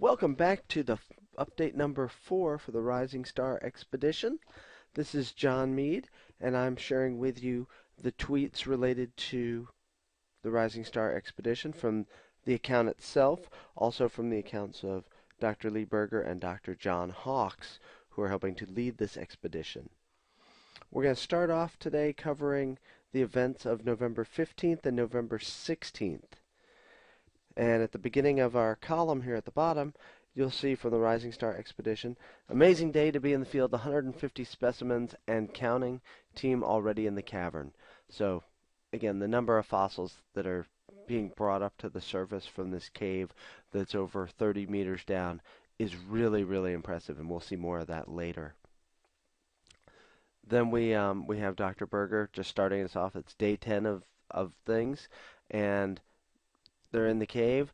Welcome back to the update number 4 for the Rising Star Expedition. This is John Mead, and I'm sharing with you the tweets related to the Rising Star Expedition from the account itself, also from the accounts of Dr. Lee Berger and Dr. John Hawks, who are helping to lead this expedition. We're going to start off today covering the events of November 15th and November 16th. And at the beginning of our column here at the bottom, you'll see from the Rising Star Expedition, amazing day to be in the field, 150 specimens and counting, team already in the cavern. So again, the number of fossils that are being brought up to the surface from this cave that's over 30 meters down is really, really impressive, and we'll see more of that later. Then we have Dr. Berger just starting us off. It's day 10 of things, and they're in the cave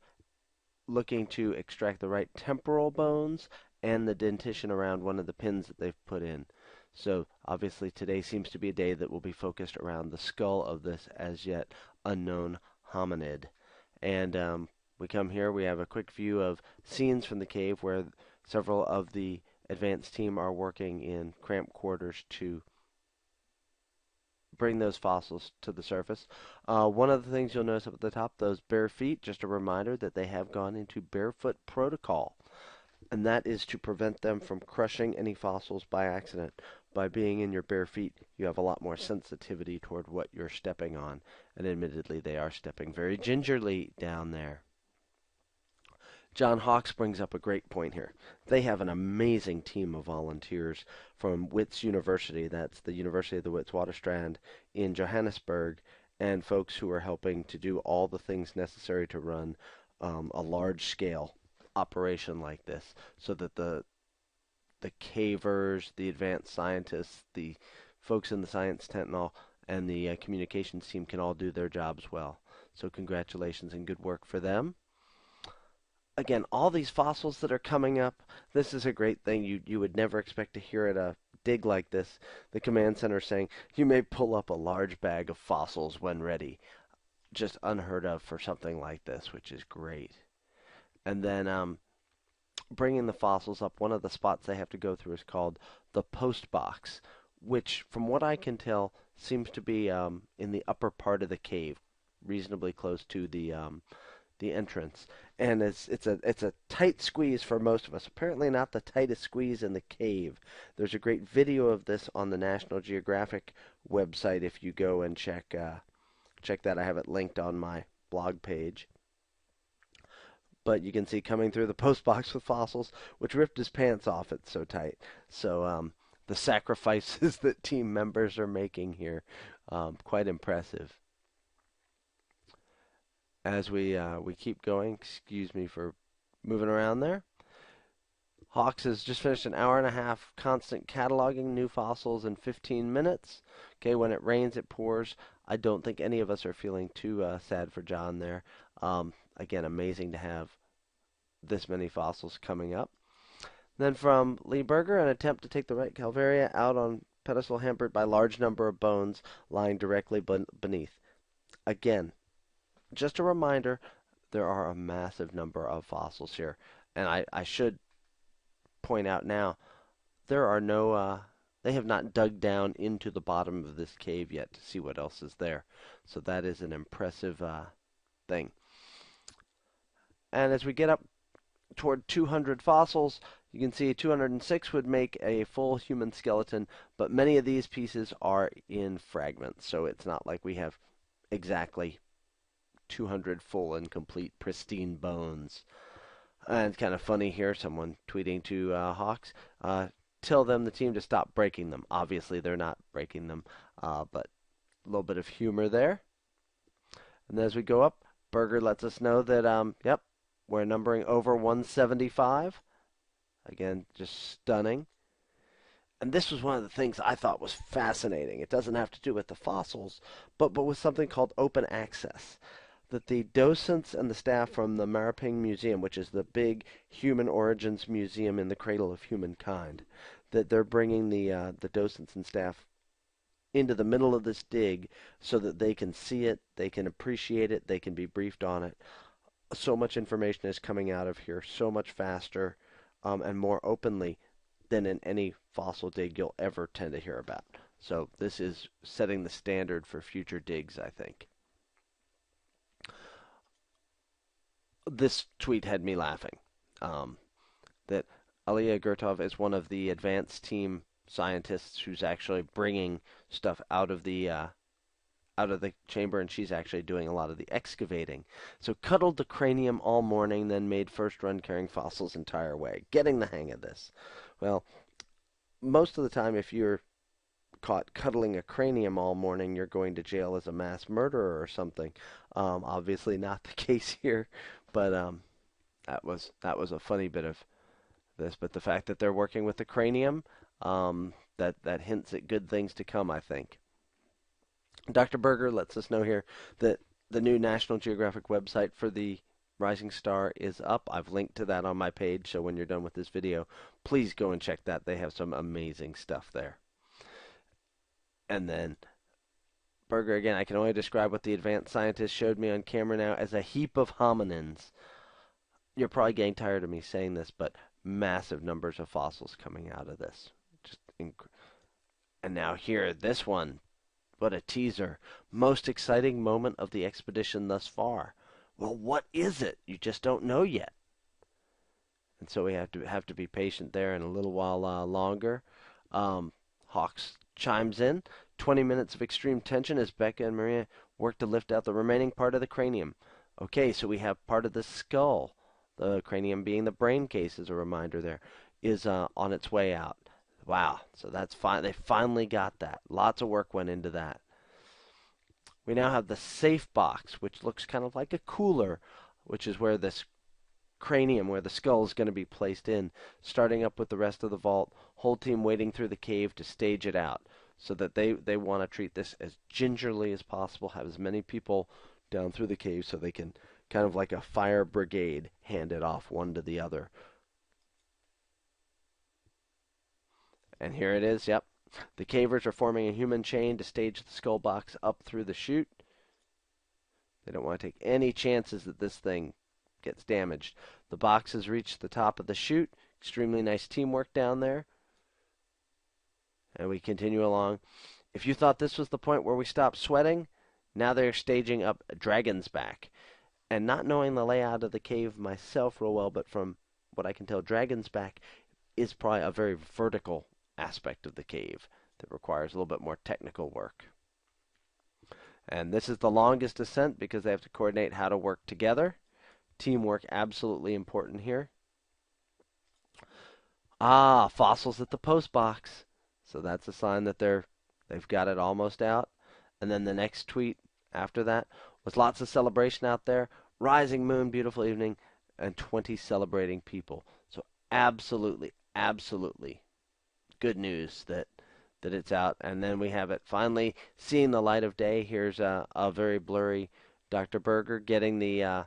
looking to extract the right temporal bones and the dentition around one of the pins that they've put in. So obviously today seems to be a day that will be focused around the skull of this as yet unknown hominid. And we come here, we have a quick view of scenes from the cave where several of the advanced team are working in cramped quarters to bring those fossils to the surface. One of the things you'll notice up at the top, those bare feet, just a reminder that they have gone into barefoot protocol, and that is to prevent them from crushing any fossils by accident. By being in your bare feet, you have a lot more sensitivity toward what you're stepping on, and admittedly they are stepping very gingerly down there. John Hawks brings up a great point here. They have an amazing team of volunteers from Wits University, that's the University of the Witwatersrand in Johannesburg, and folks who are helping to do all the things necessary to run a large-scale operation like this, so that the cavers, the advanced scientists, the folks in the science tent and the communications team can all do their jobs well. So congratulations and good work for them. Again, all these fossils that are coming up, this is a great thing. You would never expect to hear at a dig like this. The command center saying, you may pull up a large bag of fossils when ready. Just unheard of for something like this, which is great. And then bringing the fossils up, one of the spots they have to go through is called the post box, which, from what I can tell, seems to be in the upper part of the cave, reasonably close to the entrance, and it's a tight squeeze for most of us. Apparently not the tightest squeeze in the cave. There's a great video of this on the National Geographic website if you go and check that. I have it linked on my blog page. But you can see coming through the post box with fossils, which ripped his pants off. It's so tight. So the sacrifices that team members are making here, quite impressive. As we keep going, excuse me for moving around there. Hawks has just finished an hour and a half constant cataloging new fossils in 15 minutes. Okay, when it rains, it pours. I don't think any of us are feeling too sad for John there. Again, amazing to have this many fossils coming up. Then from Lee Berger, an attempt to take the right Calvaria out on pedestal hampered by large number of bones lying directly beneath. Again, just a reminder, there are a massive number of fossils here. And I should point out now, there are no, they have not dug down into the bottom of this cave yet to see what else is there. So that is an impressive thing. And as we get up toward 200 fossils, you can see 206 would make a full human skeleton, but many of these pieces are in fragments. So it's not like we have exactly 200 full and complete pristine bones. And it's kind of funny here, someone tweeting to Hawks, tell them, the team, to stop breaking them. Obviously they're not breaking them, but a little bit of humor there. And as we go up, Berger lets us know that, yep, we're numbering over 175. Again, just stunning. And this was one of the things I thought was fascinating. It doesn't have to do with the fossils, but with something called open access, that the docents and the staff from the Mariping Museum, which is the big human origins museum in the cradle of humankind, that they're bringing the docents and staff into the middle of this dig so that they can see it, they can appreciate it, they can be briefed on it. So much information is coming out of here so much faster and more openly than in any fossil dig you'll ever tend to hear about. So this is setting the standard for future digs, I think. This tweet had me laughing. Um, that Alia Gurtov is one of the advanced team scientists who's actually bringing stuff out of the chamber, and she's actually doing a lot of the excavating. So cuddled the cranium all morning, then made first run carrying fossils entire way, getting the hang of this. Well, most of the time, if you're caught cuddling a cranium all morning, you're going to jail as a mass murderer or something. Obviously, not the case here, but that was a funny bit of this. But the fact that they're working with the cranium, that hints at good things to come, I think. Dr. Berger lets us know here that the new National Geographic website for the Rising Star is up. I've linked to that on my page, so when you're done with this video, please go and check that. They have some amazing stuff there. And then Berger again, I can only describe what the advanced scientist showed me on camera now as a heap of hominins. You're probably getting tired of me saying this, but massive numbers of fossils coming out of this. Just and now here, this one. What a teaser. Most exciting moment of the expedition thus far. Well, what is it? You just don't know yet. And so we have to be patient there and a little while longer. Hawks chimes in. 20 minutes of extreme tension as Becca and Maria work to lift out the remaining part of the cranium. Okay, so we have part of the skull, the cranium being the brain case, as a reminder there, is on its way out. Wow, so that's fine. They finally got that. Lots of work went into that. We now have the safe box, which looks kind of like a cooler, which is where this cranium, where the skull is going to be placed in, starting up with the rest of the vault. Whole team waiting through the cave to stage it out, so that they want to treat this as gingerly as possible, have as many people down through the cave so they can, kind of like a fire brigade, hand it off one to the other. And here it is, yep. The cavers are forming a human chain to stage the skull box up through the chute. They don't want to take any chances that this thing gets damaged. The box has reached the top of the chute. Extremely nice teamwork down there. And we continue along. If you thought this was the point where we stopped sweating, now they're staging up Dragon's Back. And not knowing the layout of the cave myself real well, but from what I can tell, Dragon's Back is probably a very vertical aspect of the cave that requires a little bit more technical work. And this is the longest ascent because they have to coordinate how to work together. Teamwork absolutely important here. Ah, fossils at the post box. So that's a sign that they've got it almost out. And then the next tweet after that was lots of celebration out there. Rising moon, beautiful evening, and 20 celebrating people. So absolutely, absolutely good news that it's out. And then we have it finally seeing the light of day. Here's a very blurry Dr. Berger getting the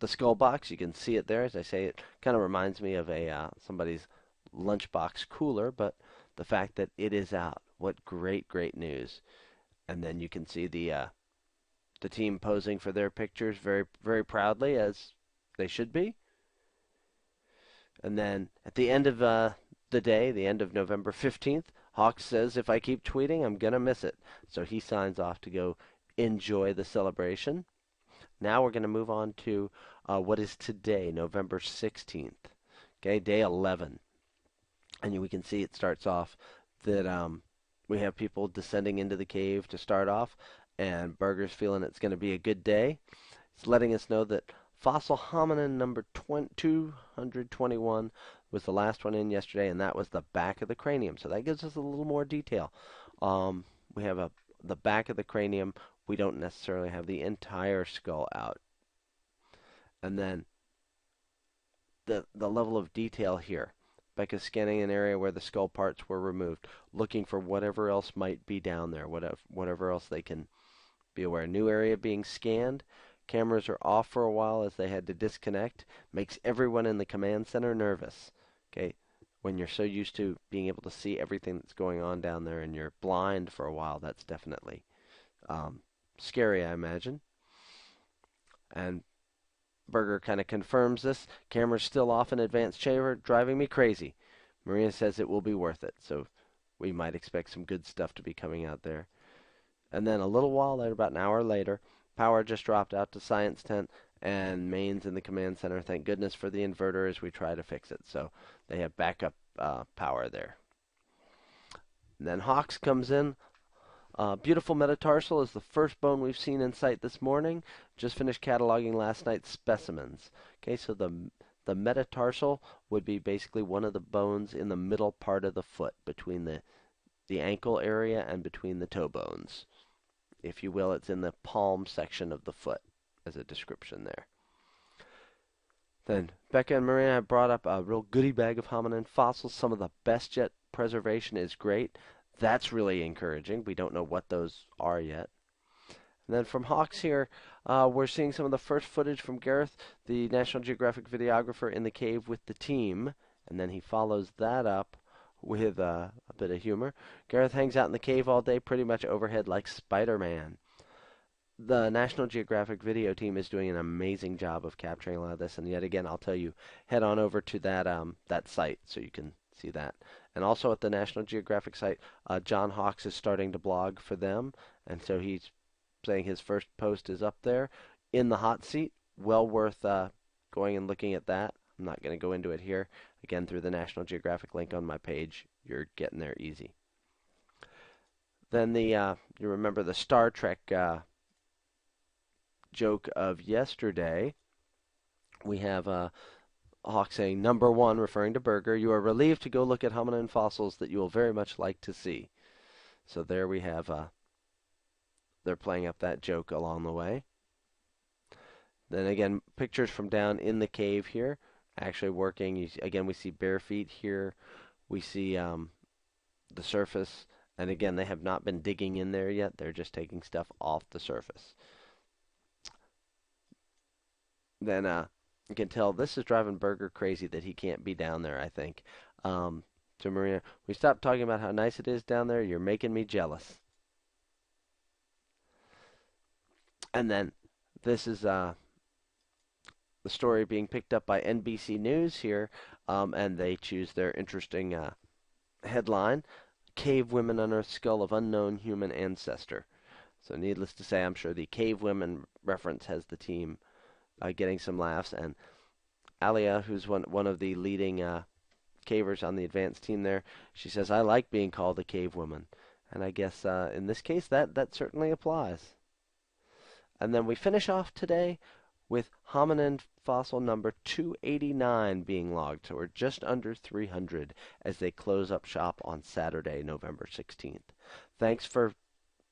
skull box. You can see it there. As I say, it kind of reminds me of a somebody's lunchbox cooler, but the fact that it is out, what great, great news. And then you can see the team posing for their pictures very, very proudly, as they should be. And then at the end of the day, the end of November 15th, Hawks says, if I keep tweeting, I'm going to miss it. So he signs off to go enjoy the celebration. Now we're going to move on to what is today, November 16th. Okay, day 11. And we can see it starts off that we have people descending into the cave to start off, and Berger's feeling it's going to be a good day. It's letting us know that fossil hominin number 221 was the last one in yesterday, and that was the back of the cranium. So that gives us a little more detail. We have the back of the cranium. We don't necessarily have the entire skull out. And then the level of detail here. Becca's scanning an area where the skull parts were removed, looking for whatever else might be down there, whatever else they can be aware. New area being scanned. Cameras are off for a while as they had to disconnect. Makes everyone in the command center nervous. Okay, when you're so used to being able to see everything that's going on down there and you're blind for a while, that's definitely scary, I imagine. And Berger kind of confirms this. Camera's still off in advanced chamber, driving me crazy. Marina says it will be worth it, so we might expect some good stuff to be coming out there. And then a little while later, about an hour later, power just dropped out to Science Tent, and mains in the command center. Thank goodness for the inverter as we try to fix it, so they have backup power there. And then Hawks comes in. Beautiful metatarsal is the first bone we've seen in sight this morning. Just finished cataloging last night's specimens. Okay, so the metatarsal would be basically one of the bones in the middle part of the foot, between the ankle area and between the toe bones. If you will, it's in the palm section of the foot as a description there. Then Becca and Marina have brought up a real goodie bag of hominin fossils. Some of the best yet. Preservation is great. That's really encouraging. We don't know what those are yet. And then from Hawks here, we're seeing some of the first footage from Gareth, the National Geographic videographer, in the cave with the team. And then he follows that up with a bit of humor. Gareth hangs out in the cave all day, pretty much overhead like Spider-Man. The National Geographic video team is doing an amazing job of capturing a lot of this. And yet again, I'll tell you, head on over to that site so you can see that. And also at the National Geographic site, John Hawks is starting to blog for them. And so he's saying his first post is up there in the hot seat. Well worth going and looking at that. I'm not going to go into it here. Again, through the National Geographic link on my page, you're getting there easy. Then you remember the Star Trek joke of yesterday. We have Hawk saying, "Number one," referring to Berger, "you are relieved to go look at hominin fossils that you will very much like to see." So there we have, they're playing up that joke along the way. Then again, pictures from down in the cave here, actually working. Again, we see bare feet here. We see the surface. And again, they have not been digging in there yet. They're just taking stuff off the surface. Then you can tell this is driving Berger crazy that he can't be down there, I think. To Marina, we stopped talking about how nice it is down there. You're making me jealous. And then this is the story being picked up by NBC News here, and they choose their interesting headline, "Cave Women Unearth Skull of Unknown Human Ancestor." So needless to say, I'm sure the Cave Women reference has the team getting some laughs. And Alia, who's one of the leading cavers on the advanced team there, she says, "I like being called a cave woman." And I guess in this case that certainly applies. And then we finish off today with hominin fossil number 289 being logged. So we're just under 300 as they close up shop on Saturday, November 16th. Thanks for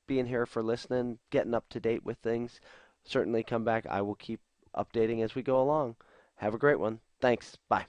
being here, for listening, getting up to date with things. Certainly come back. I will keep updating as we go along. Have a great one. Thanks. Bye.